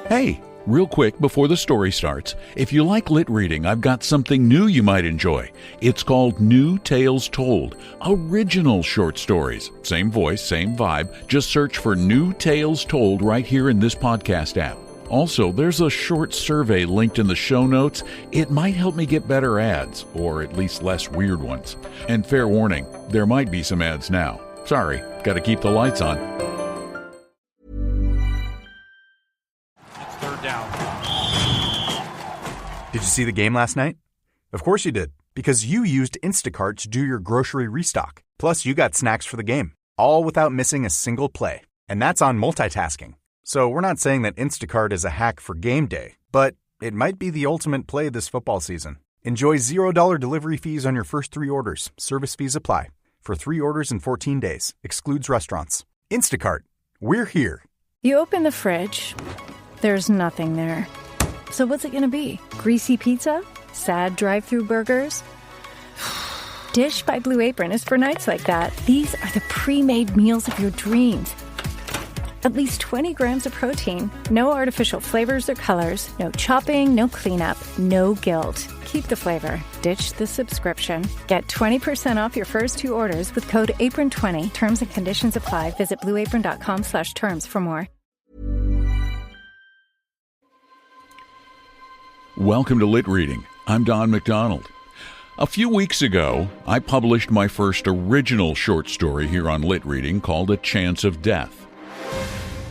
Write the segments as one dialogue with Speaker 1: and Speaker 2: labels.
Speaker 1: Hey, real quick before the story starts, if you like lit reading, I've got something new you might enjoy. It's called New Tales Told, original short stories. Same voice, same vibe. Just search for New Tales Told right here in this podcast app. Also, there's a short survey linked in the show notes. It might help me get better ads, or at least less weird ones. And fair warning, there might be some ads now. Sorry, gotta keep the lights on.
Speaker 2: It's third down.
Speaker 3: Did you see the game last night? Of course you did, because you used Instacart to do your grocery restock. Plus, you got snacks for the game, all without missing a single play. And that's on multitasking. So we're not saying that Instacart is a hack for game day, but it might be the ultimate play this football season. Enjoy $0 delivery fees on your first 3 orders. Service fees apply. For 3 orders in 14 days. Excludes restaurants. Instacart. We're here.
Speaker 4: You open the fridge. There's nothing there. So what's it going to be? Greasy pizza? Sad drive-thru burgers? Dish by Blue Apron is for nights like that. These are the pre-made meals of your dreams. At least 20 grams of protein, no artificial flavors or colors, no chopping, no cleanup, no guilt. Keep the flavor. Ditch the subscription. Get 20% off your first 2 orders with code APRON20. Terms and conditions apply. Visit blueapron.com/terms for more.
Speaker 1: Welcome to Lit Reading. I'm Don McDonald. A few weeks ago, I published my first original short story here on Lit Reading called A Chance of Death.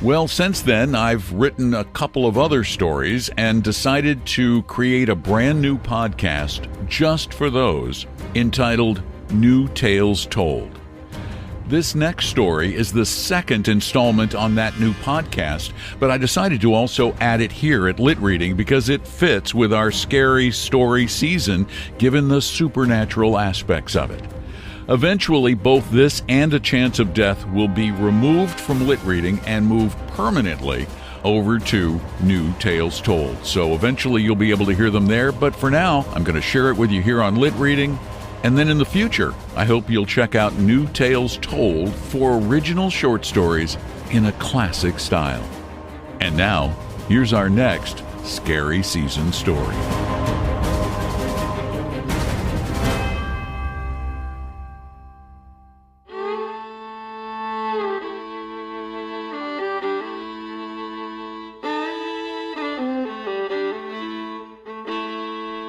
Speaker 1: Well, since then, I've written a couple of other stories and decided to create a brand new podcast just for those, entitled New Tales Told. This next story is the second installment on that new podcast, but I decided to also add it here at Lit Reading because it fits with our scary story season, given the supernatural aspects of it. Eventually, both this and A Chance of Death will be removed from Lit Reading and move permanently over to New Tales Told. So eventually you'll be able to hear them there, but for now, I'm going to share it with you here on Lit Reading. And then in the future, I hope you'll check out New Tales Told for original short stories in a classic style. And now, here's our next scary season story.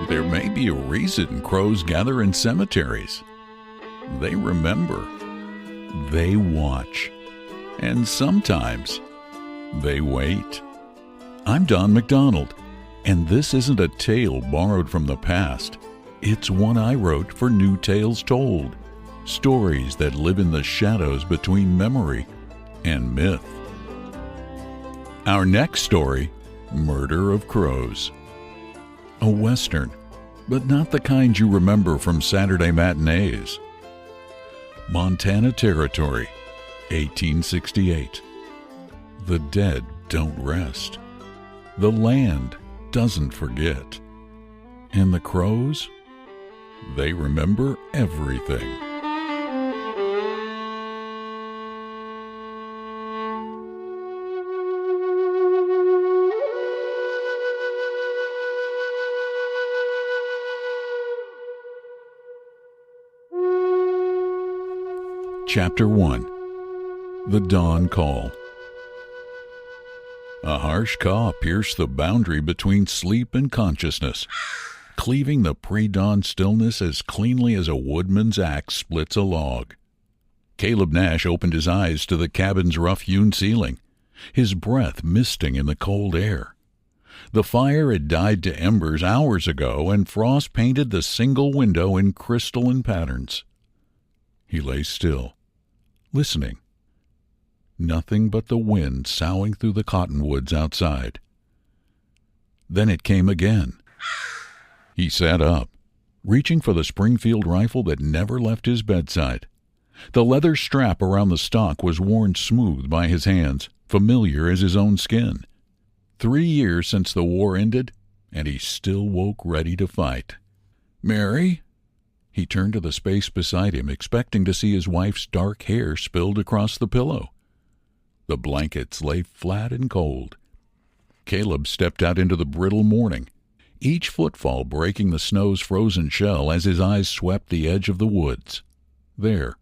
Speaker 1: There may be a reason crows gather in cemeteries. They remember, they watch, and sometimes they wait. I'm Don McDonald, and this isn't a tale borrowed from the past. It's one I wrote for New Tales Told, stories that live in the shadows between memory and myth. Our next story, Murder of Crows. A Western, but not the kind you remember from Saturday matinees. Montana Territory, 1868. The dead don't rest. The land doesn't forget. And the crows? They remember everything. Chapter 1. The Dawn Call. A harsh caw pierced the boundary between sleep and consciousness, cleaving the pre-dawn stillness as cleanly as a woodman's axe splits a log. Caleb Nash opened his eyes to the cabin's rough-hewn ceiling, his breath misting in the cold air. The fire had died to embers hours ago, and frost painted the single window in crystalline patterns. He lay still, listening. Nothing but the wind soughing through the cottonwoods outside. Then it came again. He sat up, reaching for the Springfield rifle that never left his bedside. The leather strap around the stock was worn smooth by his hands, familiar as his own skin. 3 years since the war ended, and he still woke ready to fight. "Mary?" He turned to the space beside him, expecting to see his wife's dark hair spilled across the pillow. The blankets lay flat and cold. Caleb stepped out into the brittle morning, each footfall breaking the snow's frozen shell as his eyes swept the edge of the woods. There,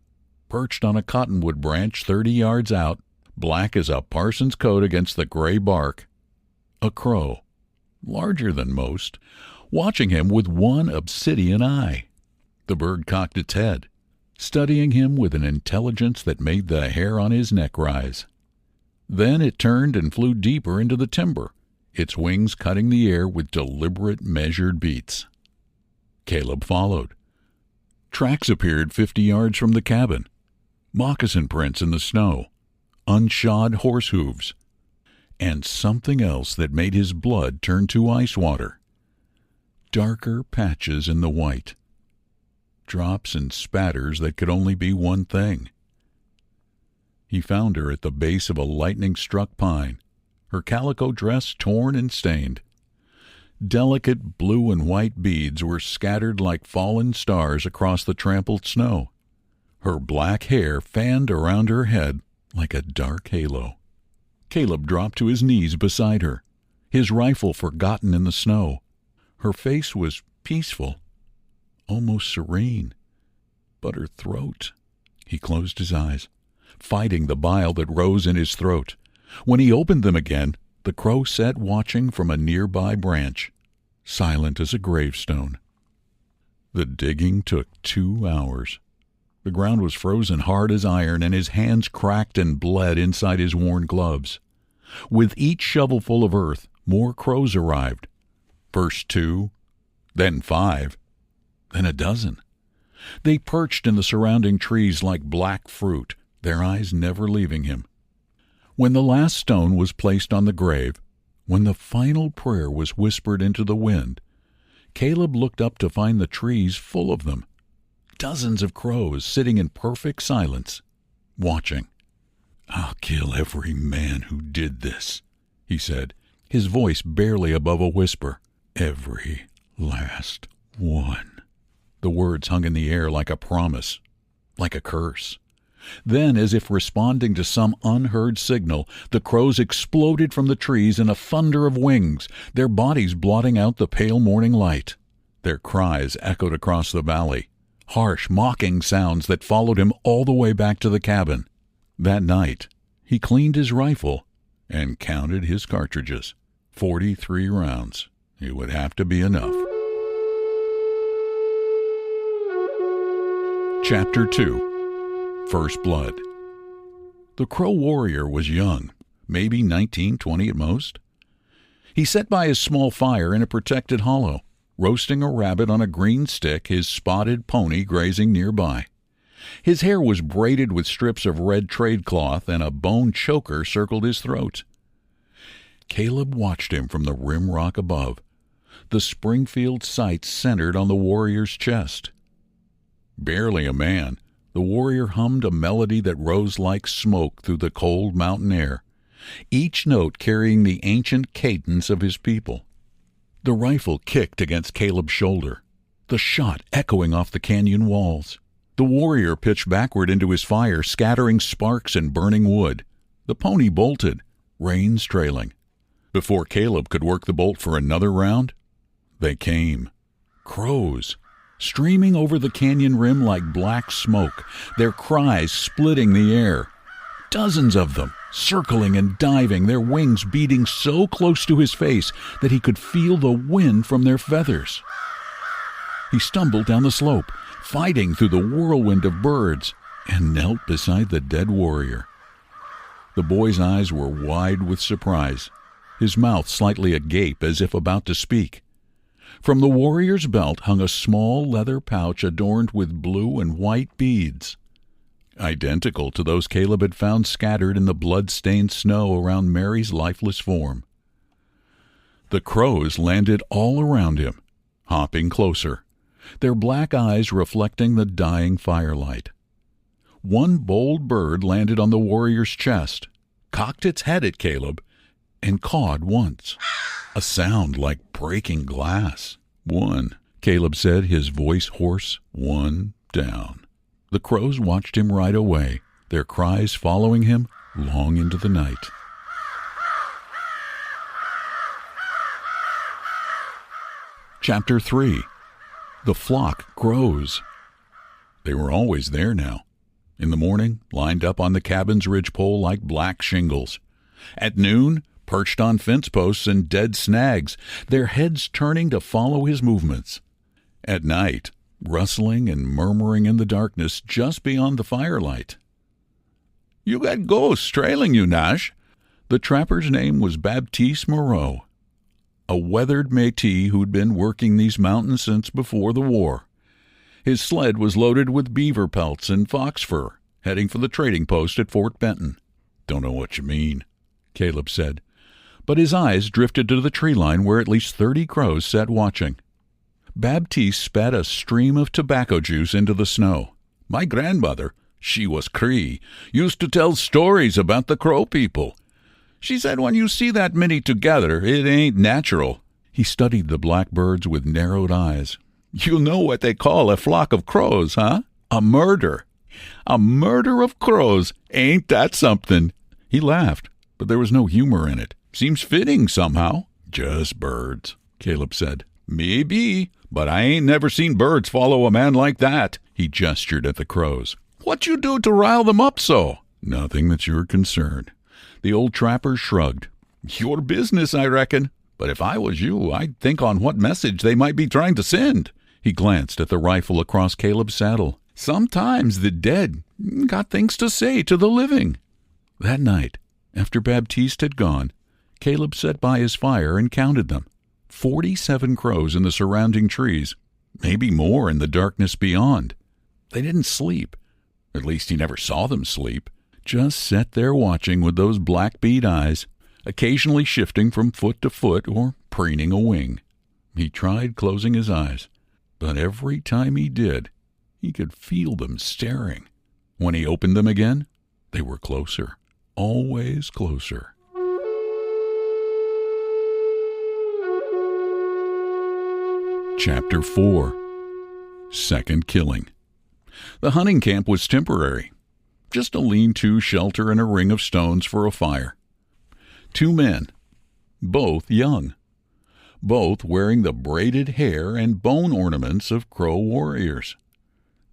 Speaker 1: perched on a cottonwood branch 30 yards out, black as a parson's coat against the gray bark, a crow, larger than most, watching him with one obsidian eye. The bird cocked its head, studying him with an intelligence that made the hair on his neck rise. Then it turned and flew deeper into the timber, its wings cutting the air with deliberate, measured beats. Caleb followed. Tracks appeared 50 yards from the cabin, moccasin prints in the snow, unshod horse hooves, and something else that made his blood turn to ice water. Darker patches in the white, drops and spatters that could only be one thing. He found her at the base of a lightning-struck pine, her calico dress torn and stained. Delicate blue and white beads were scattered like fallen stars across the trampled snow. Her black hair fanned around her head like a dark halo. Caleb dropped to his knees beside her, his rifle forgotten in the snow. Her face was peaceful, almost serene. But her throat... He closed his eyes, fighting the bile that rose in his throat. When he opened them again, the crow sat watching from a nearby branch, silent as a gravestone. The digging took 2 hours. The ground was frozen hard as iron, and his hands cracked and bled inside his worn gloves. With each shovelful of earth, more crows arrived. First 2, then 5, then a dozen. They perched in the surrounding trees like black fruit, their eyes never leaving him. When the last stone was placed on the grave, when the final prayer was whispered into the wind, Caleb looked up to find the trees full of them. Dozens of crows sitting in perfect silence, watching. "I'll kill every man who did this," he said, his voice barely above a whisper. "Every last one." The words hung in the air like a promise, like a curse. Then, as if responding to some unheard signal, the crows exploded from the trees in a thunder of wings, their bodies blotting out the pale morning light. Their cries echoed across the valley, harsh, mocking sounds that followed him all the way back to the cabin. That night, he cleaned his rifle and counted his cartridges. 43 rounds. It would have to be enough. Chapter 2. First Blood. The Crow warrior was young, maybe 19, 20 at most. He sat by his small fire in a protected hollow, roasting a rabbit on a green stick, his spotted pony grazing nearby. His hair was braided with strips of red trade cloth, and a bone choker circled his throat. Caleb watched him from the rim rock above, the Springfield sights centered on the warrior's chest. Barely a man, the warrior hummed a melody that rose like smoke through the cold mountain air, each note carrying the ancient cadence of his people. The rifle kicked against Caleb's shoulder, the shot echoing off the canyon walls. The warrior pitched backward into his fire, scattering sparks and burning wood. The pony bolted, reins trailing. Before Caleb could work the bolt for another round, they came. Crows, streaming over the canyon rim like black smoke, their cries splitting the air. Dozens of them, circling and diving, their wings beating so close to his face that he could feel the wind from their feathers. He stumbled down the slope, fighting through the whirlwind of birds, and knelt beside the dead warrior. The boy's eyes were wide with surprise, his mouth slightly agape as if about to speak. From the warrior's belt hung a small leather pouch adorned with blue and white beads, identical to those Caleb had found scattered in the blood-stained snow around Mary's lifeless form. The crows landed all around him, hopping closer, their black eyes reflecting the dying firelight. One bold bird landed on the warrior's chest, cocked its head at Caleb, and cawed once, a sound like breaking glass. "One," Caleb said, his voice hoarse. "One down." The crows watched him right away, their cries following him long into the night. Chapter 3. The flock grows. They were always there now. In the morning, lined up on the cabin's ridgepole like black shingles. At noon, perched on fence posts and dead snags, their heads turning to follow his movements. At night, rustling and murmuring in the darkness just beyond the firelight. "You got ghosts trailing you, Nash." The trapper's name was Baptiste Moreau, a weathered métis who'd been working these mountains since before the war. His sled was loaded with beaver pelts and fox fur, heading for the trading post at Fort Benton. "Don't know what you mean," Caleb said, but his eyes drifted to the tree line where at least 30 crows sat watching. Baptiste spat a stream of tobacco juice into the snow. "My grandmother, she was Cree, used to tell stories about the crow people. She said when you see that many together, it ain't natural." He studied the blackbirds with narrowed eyes. "You know what they call a flock of crows, huh? A murder. A murder of crows. Ain't that something?" He laughed, but there was no humor in it. "Seems fitting somehow." "Just birds," Caleb said. "Maybe, but I ain't never seen birds follow a man like that." He gestured at the crows. "What you do to rile them up so?" "Nothing that's your concern." The old trapper shrugged. "Your business, I reckon. But if I was you, I'd think on what message they might be trying to send." He glanced at the rifle across Caleb's saddle. "Sometimes the dead got things to say to the living." That night, after Baptiste had gone, Caleb sat by his fire and counted them. 47 crows in the surrounding trees, maybe more in the darkness beyond. They didn't sleep. At least he never saw them sleep. Just sat there watching with those black bead eyes, occasionally shifting from foot to foot or preening a wing. He tried closing his eyes, but every time he did, he could feel them staring. When he opened them again, they were closer, always closer. Chapter 4. Second Killing. The hunting camp was temporary. Just a lean-to shelter and a ring of stones for a fire. 2 men, both young, both wearing the braided hair and bone ornaments of Crow warriors.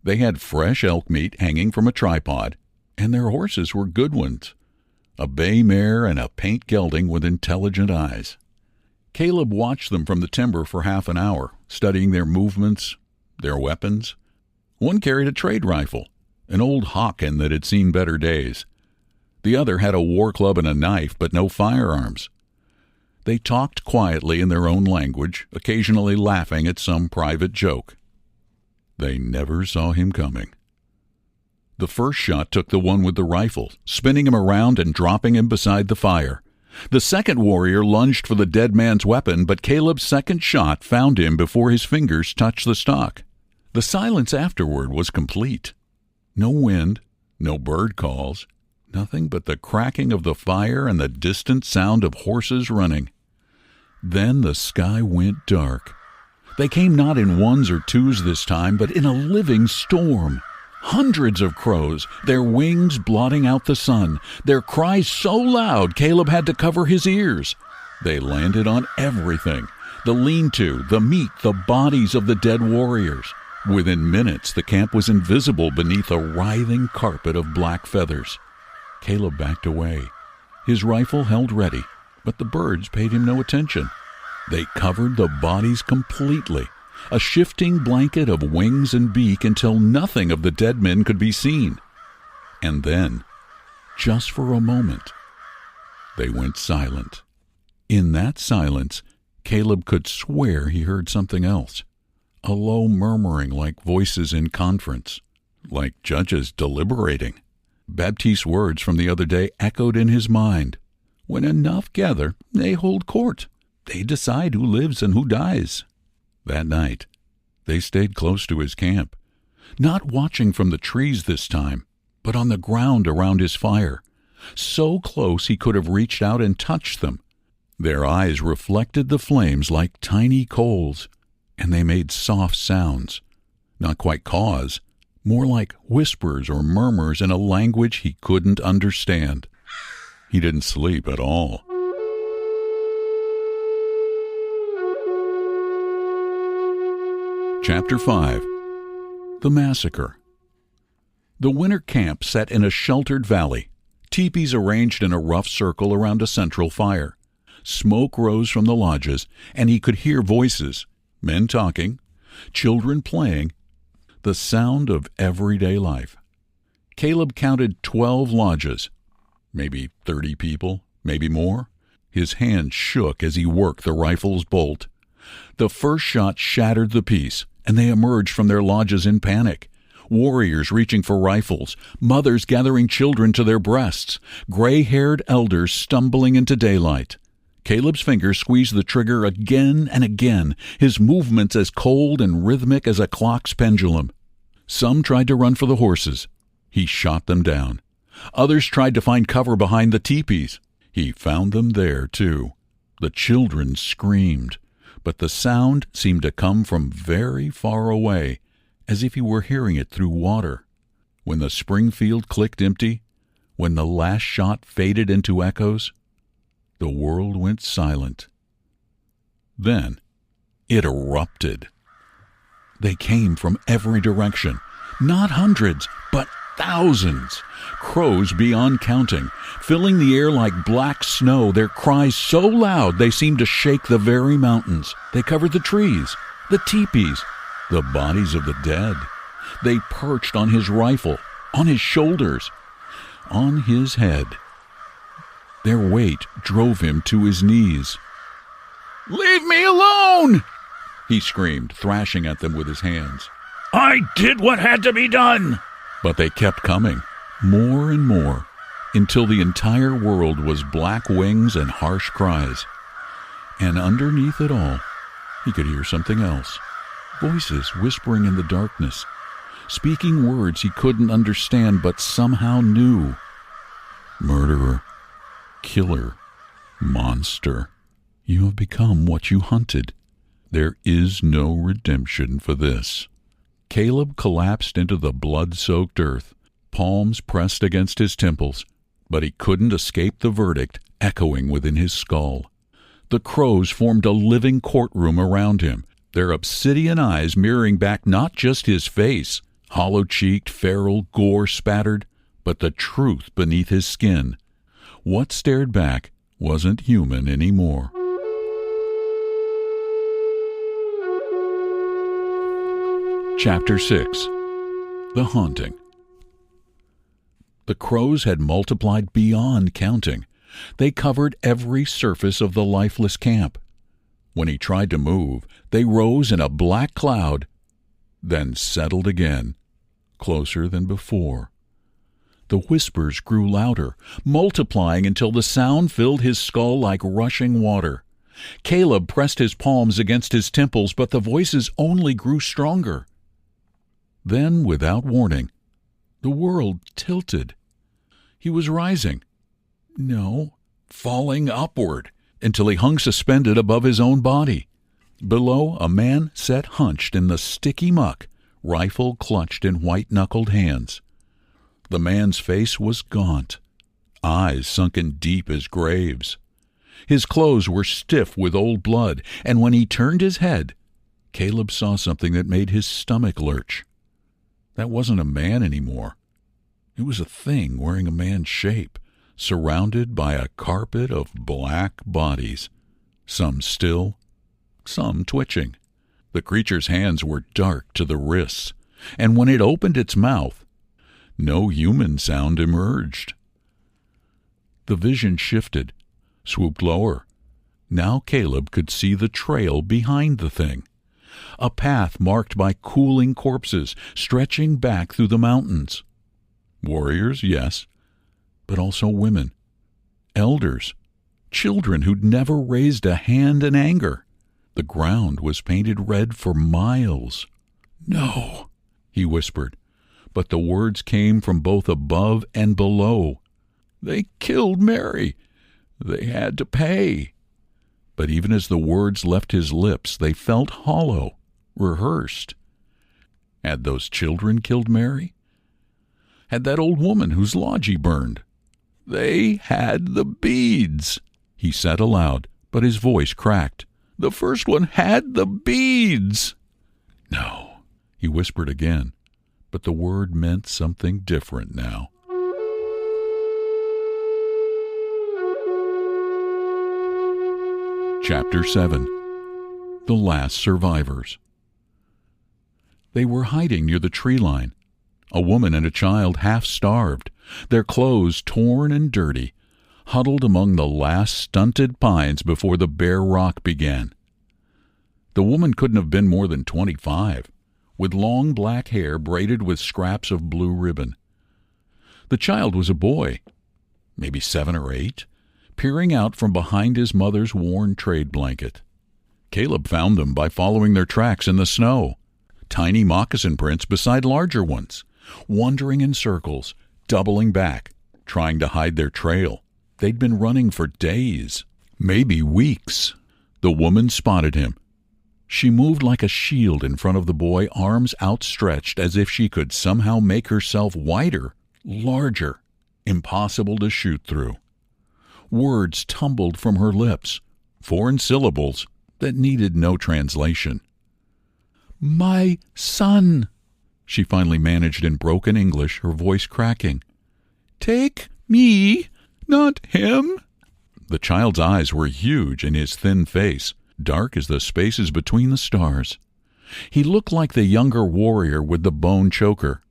Speaker 1: They had fresh elk meat hanging from a tripod, and their horses were good ones, a bay mare and a paint gelding with intelligent eyes. Caleb watched them from the timber for half an hour, studying their movements, their weapons. One carried a trade rifle, an old Hawken that had seen better days. The other had a war club and a knife, but no firearms. They talked quietly in their own language, occasionally laughing at some private joke. They never saw him coming. The first shot took the one with the rifle, spinning him around and dropping him beside the fire. The second warrior lunged for the dead man's weapon, but Caleb's second shot found him before his fingers touched the stock. The silence afterward was complete. No wind, no bird calls, nothing but the cracking of the fire and the distant sound of horses running. Then the sky went dark. They came not in ones or twos this time, but in a living storm. Hundreds of crows, their wings blotting out the sun, their cries so loud Caleb had to cover his ears. They landed on everything, the lean-to, the meat, the bodies of the dead warriors. Within minutes, the camp was invisible beneath a writhing carpet of black feathers. Caleb backed away, his rifle held ready, but the birds paid him no attention. They covered the bodies completely, a shifting blanket of wings and beak until nothing of the dead men could be seen. And then, just for a moment, they went silent. In that silence, Caleb could swear he heard something else. A low murmuring like voices in conference, like judges deliberating. Baptiste's words from the other day echoed in his mind. When enough gather, they hold court. They decide who lives and who dies. That night, they stayed close to his camp, not watching from the trees this time, but on the ground around his fire, so close he could have reached out and touched them. Their eyes reflected the flames like tiny coals, and they made soft sounds, not quite caws, more like whispers or murmurs in a language he couldn't understand. He didn't sleep at all. Chapter 5. The Massacre. The winter camp sat in a sheltered valley, teepees arranged in a rough circle around a central fire. Smoke rose from the lodges, and he could hear voices, men talking, children playing, the sound of everyday life. Caleb counted 12 lodges, maybe 30 people, maybe more. His hand shook as he worked the rifle's bolt. The first shot shattered the peace, and they emerged from their lodges in panic. Warriors reaching for rifles, mothers gathering children to their breasts, gray-haired elders stumbling into daylight. Caleb's fingers squeezed the trigger again and again, his movements as cold and rhythmic as a clock's pendulum. Some tried to run for the horses. He shot them down. Others tried to find cover behind the teepees. He found them there, too. The children screamed, but the sound seemed to come from very far away, as if he were hearing it through water. When the spring field clicked empty, when the last shot faded into echoes, the world went silent. Then it erupted. They came from every direction, not hundreds, but thousands. Crows beyond counting, filling the air like black snow, their cries so loud they seemed to shake the very mountains. They covered the trees, the teepees, the bodies of the dead. They perched on his rifle, on his shoulders, on his head. Their weight drove him to his knees. "Leave me alone!" he screamed, thrashing at them with his hands. "I did what had to be done!" But they kept coming, more and more, until the entire world was black wings and harsh cries. And underneath it all, he could hear something else. Voices whispering in the darkness, speaking words he couldn't understand but somehow knew. Murderer, killer, monster, you have become what you hunted. There is no redemption for this. Caleb collapsed into the blood-soaked earth, palms pressed against his temples, but he couldn't escape the verdict echoing within his skull. The crows formed a living courtroom around him, their obsidian eyes mirroring back not just his face, hollow-cheeked, feral, gore-spattered, but the truth beneath his skin. What stared back wasn't human anymore. Chapter 6. The Haunting. The crows had multiplied beyond counting. They covered every surface of the lifeless camp. When he tried to move, they rose in a black cloud, then settled again, closer than before. The whispers grew louder, multiplying until the sound filled his skull like rushing water. Caleb pressed his palms against his temples, but the voices only grew stronger. Then, without warning, the world tilted. He was rising. No, falling upward, until he hung suspended above his own body. Below, a man sat hunched in the sticky muck, rifle clutched in white-knuckled hands. The man's face was gaunt, eyes sunken deep as graves. His clothes were stiff with old blood, and when he turned his head, Caleb saw something that made his stomach lurch. That wasn't a man anymore. It was a thing wearing a man's shape, surrounded by a carpet of black bodies, some still, some twitching. The creature's hands were dark to the wrists, and when it opened its mouth, no human sound emerged. The vision shifted, swooped lower. Now Caleb could see the trail behind the thing. A path marked by cooling corpses stretching back through the mountains. Warriors, yes, but also women, elders, children who'd never raised a hand in anger. The ground was painted red for miles. "No," he whispered, but the words came from both above and below. "They killed Mary. They had to pay." But even as the words left his lips, they felt hollow, rehearsed. Had those children killed Mary? Had that old woman whose lodge he burned? "They had the beads," he said aloud, but his voice cracked. "The first one had the beads." No, he whispered again, but the word meant something different now. Chapter 7. The Last Survivors. They were hiding near the tree line, a woman and a child half-starved, their clothes torn and dirty, huddled among the last stunted pines before the bare rock began. The woman couldn't have been more than 25, with long black hair braided with scraps of blue ribbon. The child was a boy, maybe 7 or 8, peering out from behind his mother's worn trade blanket. Caleb found them by following their tracks in the snow, tiny moccasin prints beside larger ones, wandering in circles, doubling back, trying to hide their trail. They'd been running for days, maybe weeks. The woman spotted him. She moved like a shield in front of the boy, arms outstretched as if she could somehow make herself wider, larger, impossible to shoot through. Words tumbled from her lips, foreign syllables that needed no translation. "My son," she finally managed in broken English, her voice cracking. "Take me, not him." The child's eyes were huge in his thin face, dark as the spaces between the stars. He looked like the younger warrior with the bone choker.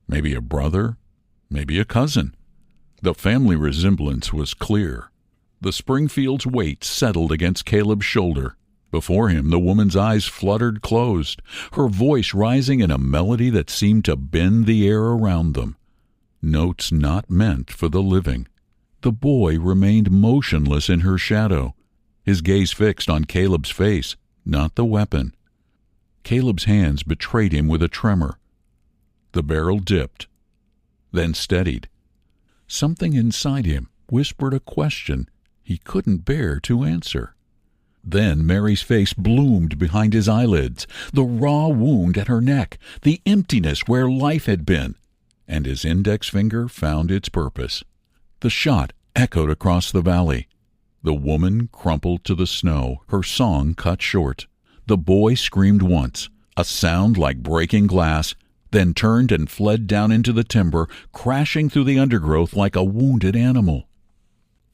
Speaker 1: Maybe a brother, maybe a cousin. The family resemblance was clear. The Springfield's weight settled against Caleb's shoulder. Before him, the woman's eyes fluttered closed, her voice rising in a melody that seemed to bend the air around them. Notes not meant for the living. The boy remained motionless in her shadow, his gaze fixed on Caleb's face, not the weapon. Caleb's hands betrayed him with a tremor. The barrel dipped, then steadied. Something inside him whispered a question he couldn't bear to answer. Then Mary's face bloomed behind his eyelids, the raw wound at her neck, the emptiness where life had been, and his index finger found its purpose. The shot echoed across the valley. The woman crumpled to the snow, her song cut short. The boy screamed once, a sound like breaking glass, then turned and fled down into the timber, crashing through the undergrowth like a wounded animal.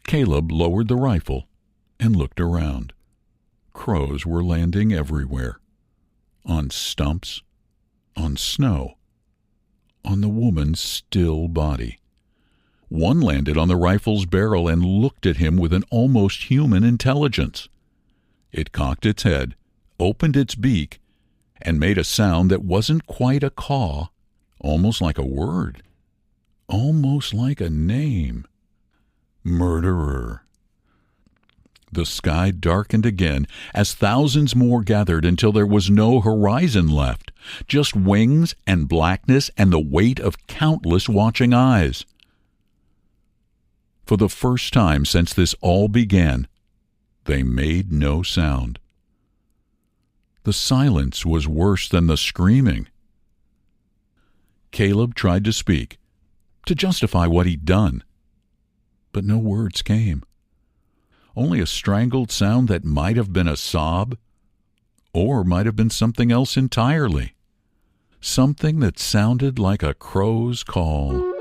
Speaker 1: Caleb lowered the rifle and looked around. Crows were landing everywhere. On stumps, on snow, on the woman's still body. One landed on the rifle's barrel and looked at him with an almost human intelligence. It cocked its head, opened its beak, and made a sound that wasn't quite a caw, almost like a word, almost like a name. Murderer. The sky darkened again as thousands more gathered until there was no horizon left, just wings and blackness and the weight of countless watching eyes. For the first time since this all began, they made no sound. The silence was worse than the screaming. Caleb tried to speak, to justify what he'd done, but no words came. Only a strangled sound that might have been a sob, or might have been something else entirely. Something that sounded like a crow's call.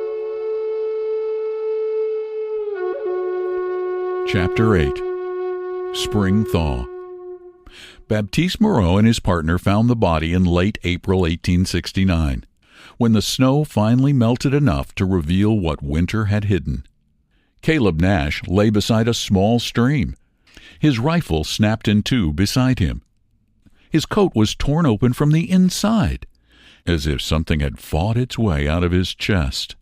Speaker 1: Chapter 8. Spring Thaw. Baptiste Moreau and his partner found the body in late April 1869, when the snow finally melted enough to reveal what winter had hidden. Caleb Nash lay beside a small stream, his rifle snapped in two beside him. His coat was torn open from the inside, as if something had fought its way out of his chest.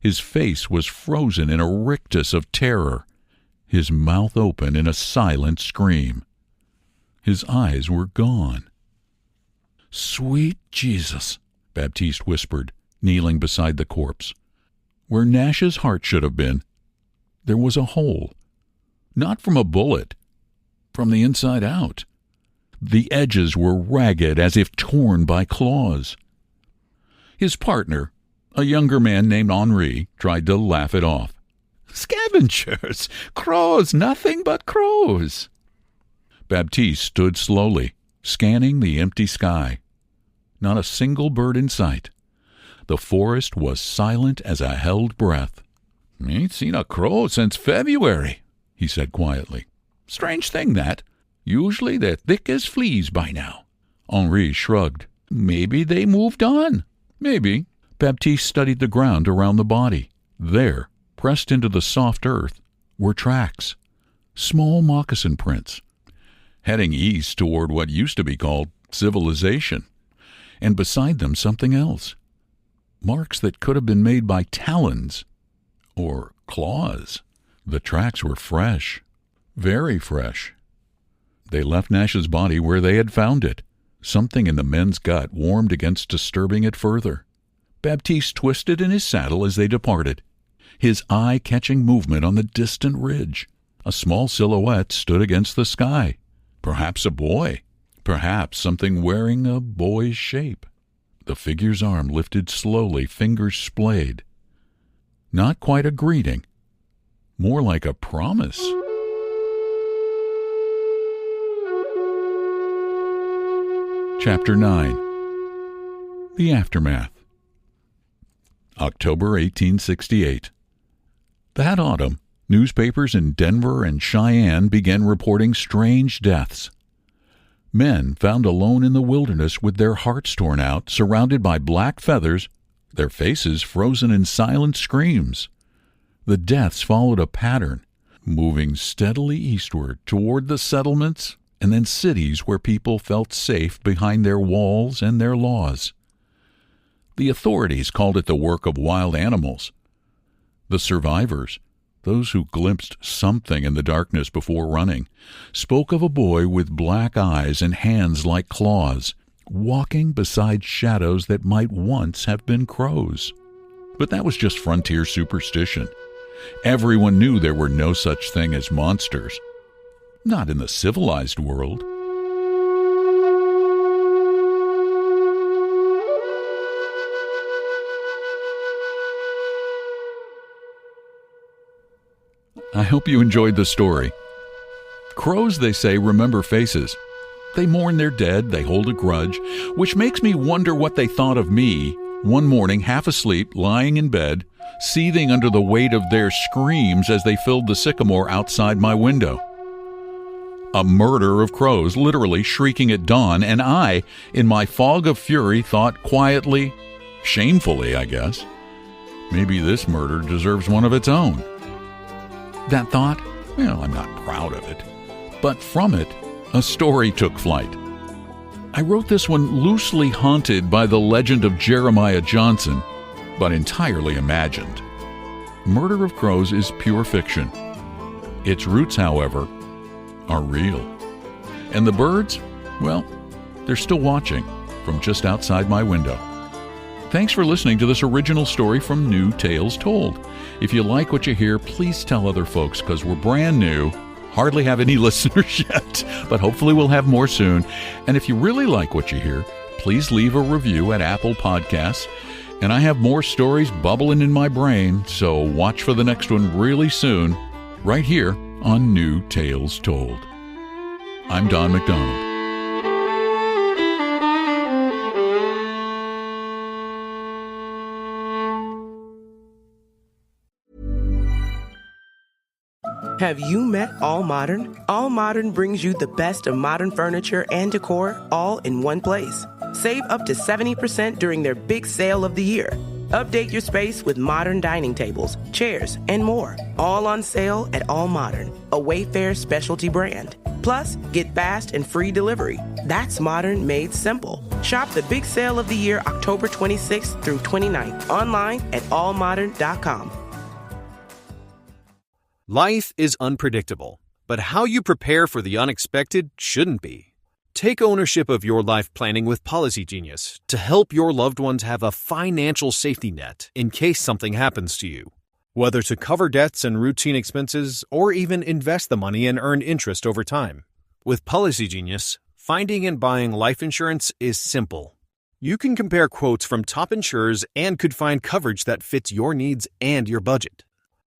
Speaker 1: His face was frozen in a rictus of terror, his mouth open in a silent scream. His eyes were gone. "Sweet Jesus," Baptiste whispered, kneeling beside the corpse. Where Nash's heart should have been, there was a hole. Not from a bullet, from the inside out. The edges were ragged as if torn by claws. His partner, a younger man named Henri, tried to laugh it off. "Scavengers! Crows! Nothing but crows!" Baptiste stood slowly, scanning the empty sky. Not a single bird in sight. The forest was silent as a held breath. "Ain't seen a crow since February," he said quietly. "Strange thing, that. Usually they're thick as fleas by now." Henri shrugged. "Maybe they moved on." "Maybe." Baptiste studied the ground around the body. There, pressed into the soft earth, were tracks. Small moccasin prints. Heading east toward what used to be called civilization. And beside them something else. Marks that could have been made by talons. Or claws. The tracks were fresh. Very fresh. They left Nash's body where they had found it. Something in the men's gut warmed against disturbing it further. Baptiste twisted in his saddle as they departed, his eye catching movement on the distant ridge. A small silhouette stood against the sky. Perhaps a boy. Perhaps something wearing a boy's shape. The figure's arm lifted slowly, fingers splayed. Not quite a greeting. More like a promise. Chapter 9. The Aftermath. October 1868. That autumn, newspapers in Denver and Cheyenne began reporting strange deaths. Men found alone in the wilderness with their hearts torn out, surrounded by black feathers, their faces frozen in silent screams. The deaths followed a pattern, moving steadily eastward toward the settlements and then cities where people felt safe behind their walls and their laws. The authorities called it the work of wild animals. The survivors, those who glimpsed something in the darkness before running, spoke of a boy with black eyes and hands like claws, walking beside shadows that might once have been crows. But that was just frontier superstition. Everyone knew there were no such thing as monsters. Not in the civilized world. I hope you enjoyed the story. Crows, they say, remember faces. They mourn their dead, they hold a grudge, which makes me wonder what they thought of me, one morning half asleep, lying in bed, seething under the weight of their screams as they filled the sycamore outside my window. A murder of crows, literally shrieking at dawn, and I, in my fog of fury, thought quietly, shamefully, I guess, maybe this murder deserves one of its own. That thought, well, I'm not proud of it, but from it, a story took flight. I wrote this one loosely haunted by the legend of Jeremiah Johnson, but entirely imagined. Murder of Crows is pure fiction. Its roots, however, are real. And the birds, well, they're still watching from just outside my window. Thanks for listening to this original story from New Tales Told. If you like what you hear, please tell other folks, because we're brand new, hardly have any listeners yet, but hopefully we'll have more soon. And if you really like what you hear, please leave a review at Apple Podcasts. And I have more stories bubbling in my brain, so watch for the next one really soon, right here on New Tales Told. I'm Don McDonald.
Speaker 5: Have you met All Modern? All Modern brings you the best of modern furniture and decor all in one place. Save up to 70% during their big sale of the year. Update your space with modern dining tables, chairs, and more. All on sale at All Modern, a Wayfair specialty brand. Plus, get fast and free delivery. That's modern made simple. Shop the big sale of the year October 26th through 29th online at allmodern.com.
Speaker 6: Life is unpredictable, but how you prepare for the unexpected shouldn't be. Take ownership of your life planning with Policy Genius to help your loved ones have a financial safety net in case something happens to you. Whether to cover debts and routine expenses or even invest the money and earn interest over time. With Policy Genius, finding and buying life insurance is simple. You can compare quotes from top insurers and could find coverage that fits your needs and your budget.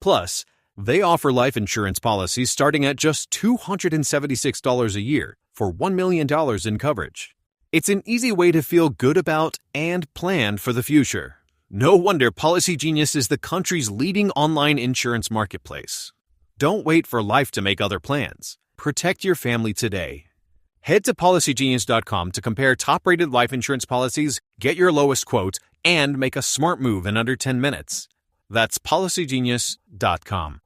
Speaker 6: Plus, they offer life insurance policies starting at just $276 a year for $1 million in coverage. It's an easy way to feel good about and plan for the future. No wonder Policy Genius is the country's leading online insurance marketplace. Don't wait for life to make other plans. Protect your family today. Head to PolicyGenius.com to compare top-rated life insurance policies, get your lowest quote, and make a smart move in under 10 minutes. That's PolicyGenius.com.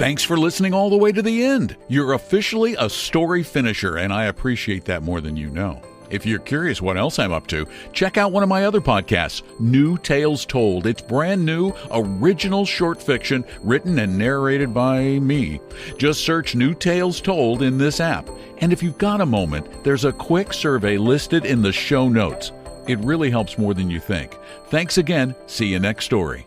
Speaker 1: Thanks for listening all the way to the end. You're officially a story finisher, and I appreciate that more than you know. If you're curious what else I'm up to, check out one of my other podcasts, New Tales Told. It's brand new, original short fiction written and narrated by me. Just search New Tales Told in this app. And if you've got a moment, there's a quick survey listed in the show notes. It really helps more than you think. Thanks again. See you next story.